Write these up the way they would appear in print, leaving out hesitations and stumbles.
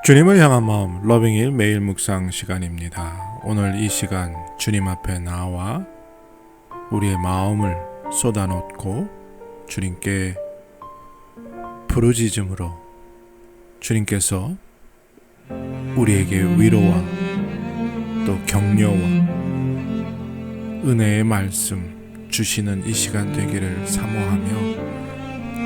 주님을 향한 마음 러빙일 매일 묵상 시간입니다. 오늘 이 시간 주님 앞에 나와 우리의 마음을 쏟아놓고 주님께 부르짖음으로 주님께서 우리에게 위로와 또 격려와 은혜의 말씀 주시는 이 시간 되기를 사모하며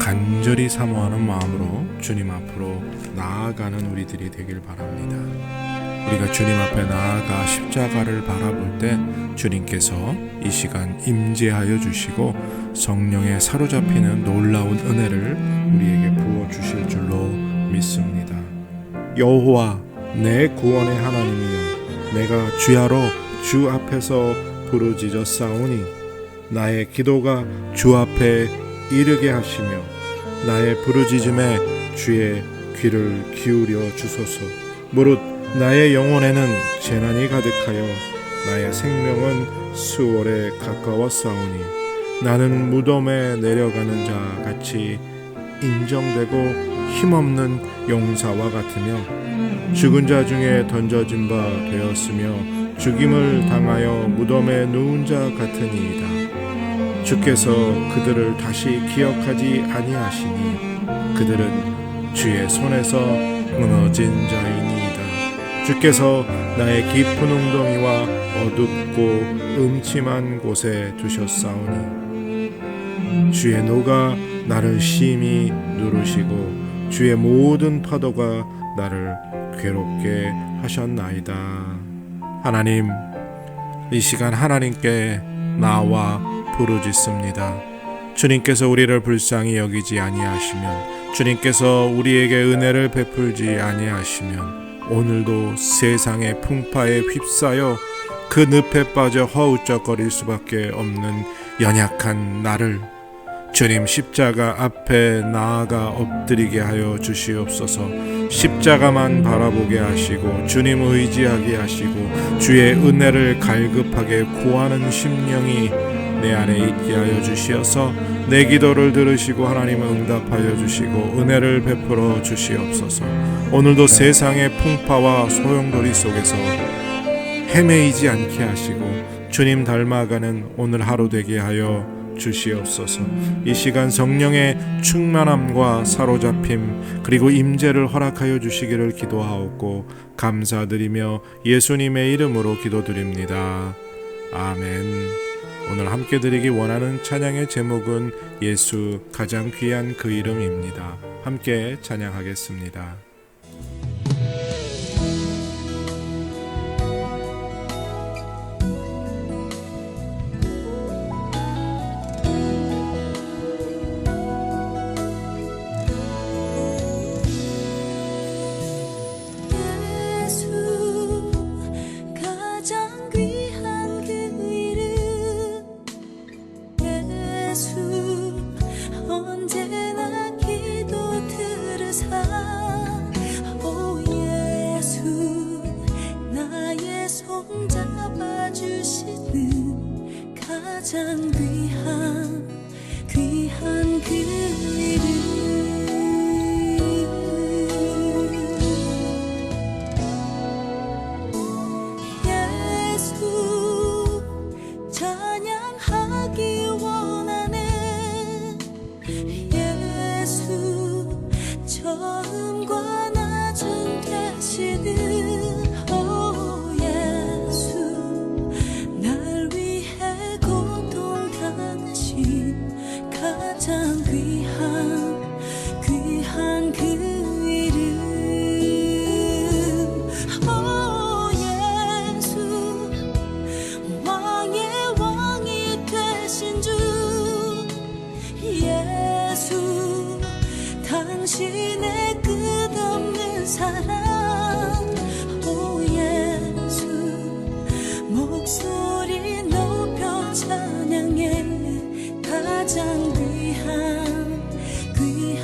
간절히 사모하는 마음으로 주님 앞으로 나아가는 우리들이 되길 바랍니다. 우리가 주님 앞에 나아가 십자가를 바라볼 때 주님께서 이 시간 임재하여 주시고 성령에 사로잡히는 놀라운 은혜를 우리에게 부어주실 줄로 믿습니다. 여호와 내 구원의 하나님이여, 내가 주야로 주 앞에서 부르짖었사오니 나의 기도가 주 앞에 이르게 하시며 나의 부르짖음에 주의 귀를 기울여 주소서. 무릇 나의 영혼에는 재난이 가득하여 나의 생명은 수월에 가까웠사오니 나는 무덤에 내려가는 자 같이 인정되고 힘없는 용사와 같으며 죽은 자 중에 던져진 바 되었으며 죽임을 당하여 무덤에 누운 자 같으니이다. 주께서 그들을 다시 기억하지 아니하시니 그들은 주의 손에서 무너진 자이니이다. 주께서 나의 깊은 웅덩이와 어둡고 음침한 곳에 두셨사오니 주의 노가 나를 심히 누르시고 주의 모든 파도가 나를 괴롭게 하셨나이다. 하나님, 이 시간 하나님께 나와 부르짖습니다. 주님께서 우리를 불쌍히 여기지 아니하시면, 주님께서 우리에게 은혜를 베풀지 아니하시면 오늘도 세상의 풍파에 휩싸여 그 늪에 빠져 허우적거릴 수밖에 없는 연약한 나를 주님 십자가 앞에 나아가 엎드리게 하여 주시옵소서. 십자가만 바라보게 하시고 주님 의지하게 하시고 주의 은혜를 갈급하게 구하는 심령이 내 안에 있게 하여 주시어서 내 기도를 들으시고 하나님은 응답하여 주시고 은혜를 베풀어 주시옵소서. 오늘도 세상의 풍파와 소용돌이 속에서 헤매이지 않게 하시고 주님 닮아가는 오늘 하루 되게 하여 주시옵소서. 이 시간 성령의 충만함과 사로잡힘 그리고 임재를 허락하여 주시기를 기도하옵고 감사드리며 예수님의 이름으로 기도드립니다. 아멘. 오늘 함께 드리기 원하는 찬양의 제목은 예수 가장 귀한 그 이름입니다. 함께 찬양하겠습니다. 가장 귀한 그 이름 예수 찬양하기 원하네. 예수 처음과 나중 되시는 가장 귀한 그 이름. 오 예수 왕의 왕이 되신 주 예수 당신의 끝없는 사랑. 오 예수 목소리 높여 찬양해. 가장 귀한 그 이름.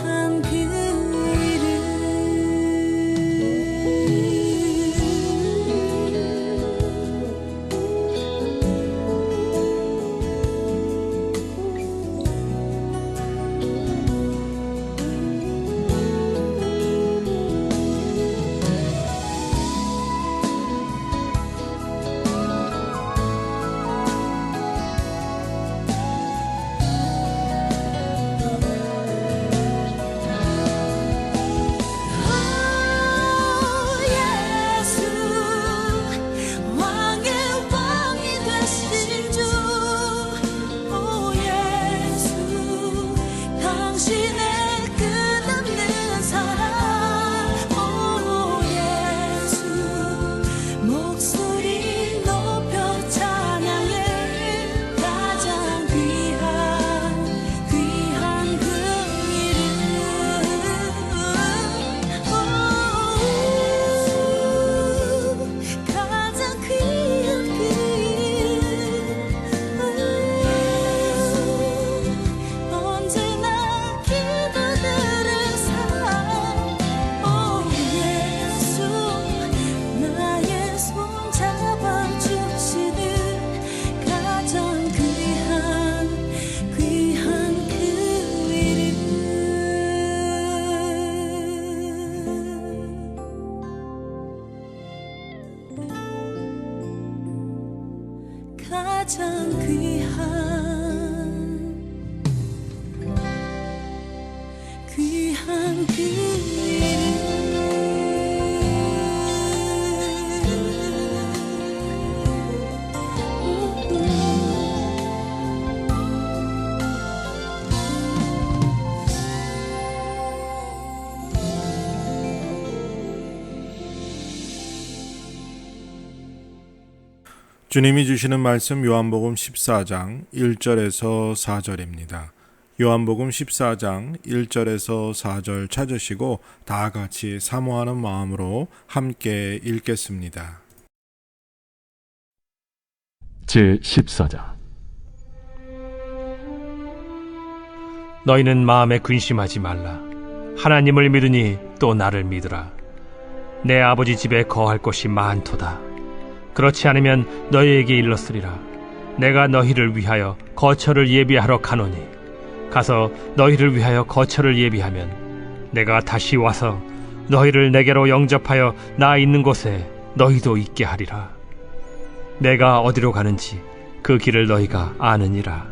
가장 귀한 그 주님이 주시는 말씀 요한복음 14장 1절에서 4절입니다. 요한복음 14장 1절에서 4절 찾으시고 다 같이 사모하는 마음으로 함께 읽겠습니다. 제14장. 너희는 마음에 근심하지 말라. 하나님을 믿으니 또 나를 믿으라. 내 아버지 집에 거할 곳이 많도다. 그렇지 않으면 너희에게 일렀으리라. 내가 너희를 위하여 거처를 예비하러 가노니 가서 너희를 위하여 거처를 예비하면 내가 다시 와서 너희를 내게로 영접하여 나 있는 곳에 너희도 있게 하리라. 내가 어디로 가는지 그 길을 너희가 아느니라.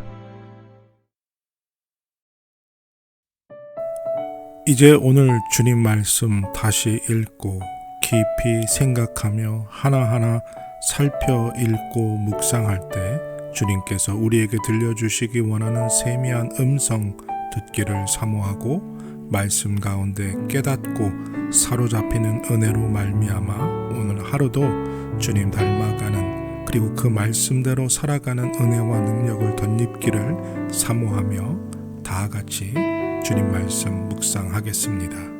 이제 오늘 주님 말씀 다시 읽고 깊이 생각하며 하나하나 살펴 읽고 묵상할 때 주님께서 우리에게 들려주시기 원하는 세미한 음성 듣기를 사모하고 말씀 가운데 깨닫고 사로잡히는 은혜로 말미암아 오늘 하루도 주님 닮아가는 그리고 그 말씀대로 살아가는 은혜와 능력을 덧입기를 사모하며 다 같이 주님 말씀 묵상하겠습니다.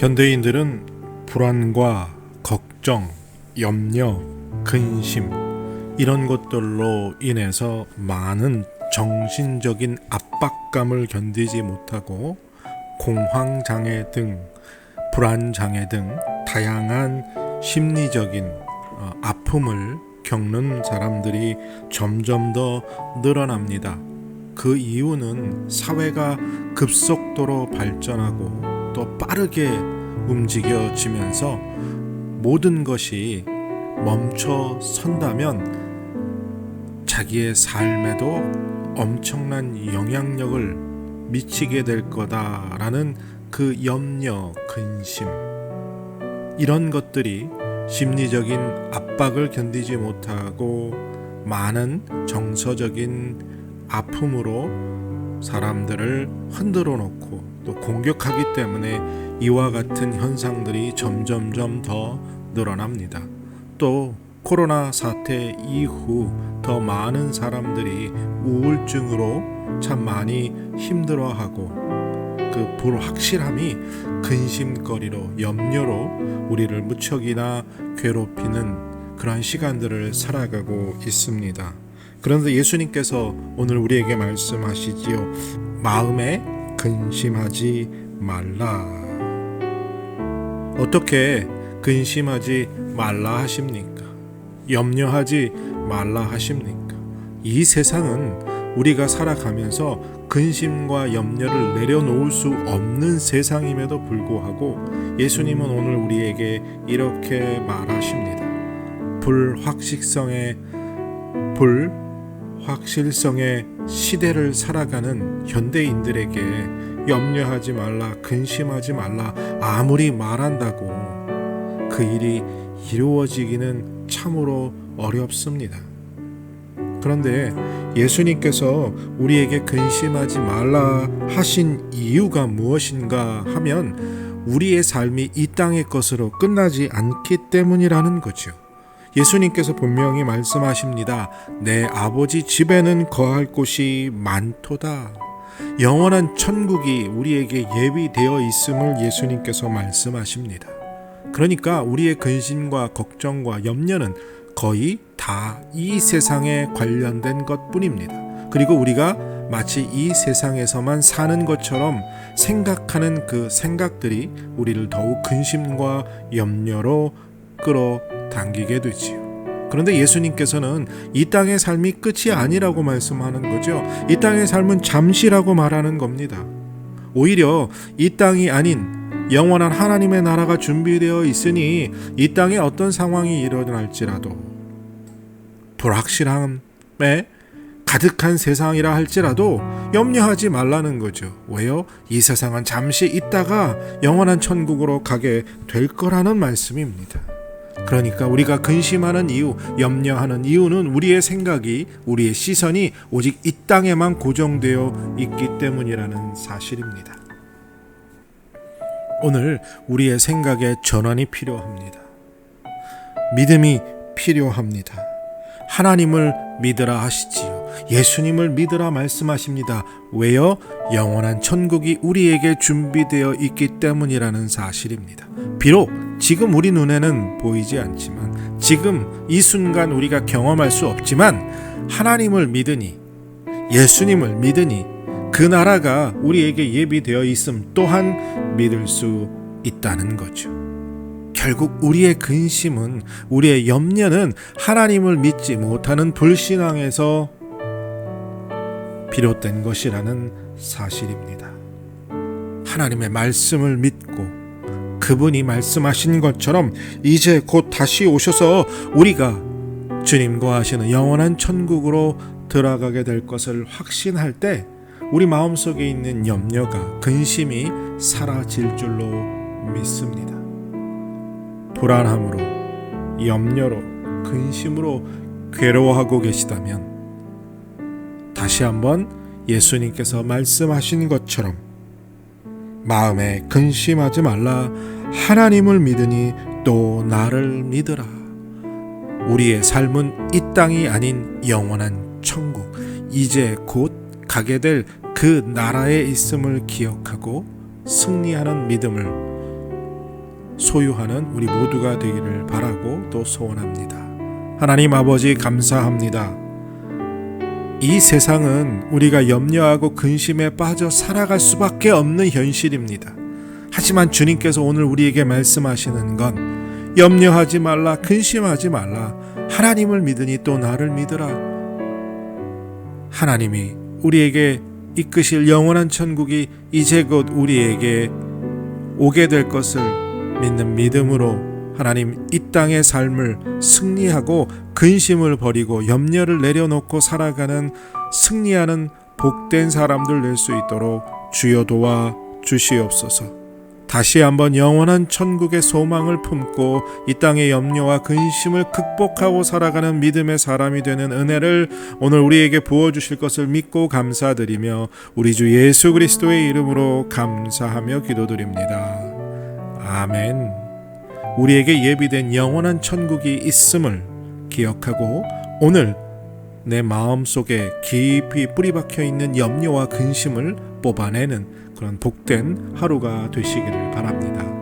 현대인들은 불안과 걱정, 염려, 근심 이런 것들로 인해서 많은 정신적인 압박감을 견디지 못하고 공황장애 등 불안장애 등 다양한 심리적인 아픔을 겪는 사람들이 점점 더 늘어납니다. 그 이유는 사회가 급속도로 발전하고 또 빠르게 움직여지면서 모든 것이 멈춰 선다면 자기의 삶에도 엄청난 영향력을 미치게 될 거다라는 그 염려, 근심, 이런 것들이 심리적인 압박을 견디지 못하고 많은 정서적인 아픔으로 사람들을 흔들어 놓고 또 공격하기 때문에 이와 같은 현상들이 점점점 더 늘어납니다. 또 코로나 사태 이후 더 많은 사람들이 우울증으로 참 많이 힘들어하고 그 불확실함이 근심거리로, 염려로 우리를 무척이나 괴롭히는 그런 시간들을 살아가고 있습니다. 그런데 예수님께서 오늘 우리에게 말씀하시지요. 마음에 근심하지 말라. 어떻게 근심하지 말라 하십니까? 염려하지 말라 하십니까? 이 세상은 우리가 살아가면서 근심과 염려를 내려놓을 수 없는 세상임에도 불구하고 예수님은 오늘 우리에게 이렇게 말하십니다. 불확실성의 시대를 살아가는 현대인들에게 염려하지 말라, 근심하지 말라 아무리 말한다고 그 일이 이루어지기는 참으로 어렵습니다. 그런데 예수님께서 우리에게 근심하지 말라 하신 이유가 무엇인가 하면 우리의 삶이 이 땅의 것으로 끝나지 않기 때문이라는 거죠. 예수님께서 분명히 말씀하십니다. 내 아버지 집에는 거할 곳이 많도다. 영원한 천국이 우리에게 예비되어 있음을 예수님께서 말씀하십니다. 그러니까 우리의 근심과 걱정과 염려는 거의 다 이 세상에 관련된 것뿐입니다. 그리고 우리가 마치 이 세상에서만 사는 것처럼 생각하는 그 생각들이 우리를 더욱 근심과 염려로 끌어당기게 되지요. 그런데 예수님께서는 이 땅의 삶이 끝이 아니라고 말씀하는 거죠. 이 땅의 삶은 잠시라고 말하는 겁니다. 오히려 이 땅이 아닌 영원한 하나님의 나라가 준비되어 있으니 이 땅에 어떤 상황이 일어날지라도 불확실함에 가득한 세상이라 할지라도 염려하지 말라는 거죠. 왜요? 이 세상은 잠시 있다가 영원한 천국으로 가게 될 거라는 말씀입니다. 그러니까 우리가 근심하는 이유, 염려하는 이유는 우리의 생각이, 우리의 시선이 오직 이 땅에만 고정되어 있기 때문이라는 사실입니다. 오늘 우리의 생각에 전환이 필요합니다. 믿음이 필요합니다. 하나님을 믿으라 하시지요. 예수님을 믿으라 말씀하십니다. 왜요? 영원한 천국이 우리에게 준비되어 있기 때문이라는 사실입니다. 비록 지금 우리 눈에는 보이지 않지만, 지금 이 순간 우리가 경험할 수 없지만 하나님을 믿으니, 예수님을 믿으니 그 나라가 우리에게 예비되어 있음 또한 믿을 수 있다는 거죠. 결국 우리의 근심은, 우리의 염려는 하나님을 믿지 못하는 불신앙에서 비롯된 것이라는 사실입니다. 하나님의 말씀을 믿고 그분이 말씀하신 것처럼 이제 곧 다시 오셔서 우리가 주님과 하시는 영원한 천국으로 들어가게 될 것을 확신할 때 우리 마음속에 있는 염려가, 근심이 사라질 줄로 믿습니다. 불안함으로, 염려로, 근심으로 괴로워하고 계시다면 다시 한번 예수님께서 말씀하신 것처럼 마음에 근심하지 말라, 하나님을 믿으니 또 나를 믿으라. 우리의 삶은 이 땅이 아닌 영원한 천국, 이제 곧 가게 될 그 나라에 있음을 기억하고 승리하는 믿음을 소유하는 우리 모두가 되기를 바라고 또 소원합니다. 하나님 아버지 감사합니다. 이 세상은 우리가 염려하고 근심에 빠져 살아갈 수밖에 없는 현실입니다. 하지만 주님께서 오늘 우리에게 말씀하시는 건 염려하지 말라, 근심하지 말라, 하나님을 믿으니 또 나를 믿으라. 하나님이 우리에게 이끄실 영원한 천국이 이제 곧 우리에게 오게 될 것을 믿는 믿음으로 하나님 이 땅의 삶을 승리하고 근심을 버리고 염려를 내려놓고 살아가는 승리하는 복된 사람들 될 수 있도록 주여 도와 주시옵소서. 다시 한번 영원한 천국의 소망을 품고 이 땅의 염려와 근심을 극복하고 살아가는 믿음의 사람이 되는 은혜를 오늘 우리에게 부어주실 것을 믿고 감사드리며 우리 주 예수 그리스도의 이름으로 감사하며 기도드립니다. 아멘. 우리에게 예비된 영원한 천국이 있음을 기억하고 오늘 내 마음속에 깊이 뿌리박혀 있는 염려와 근심을 뽑아내는 그런 복된 하루가 되시기를 바랍니다.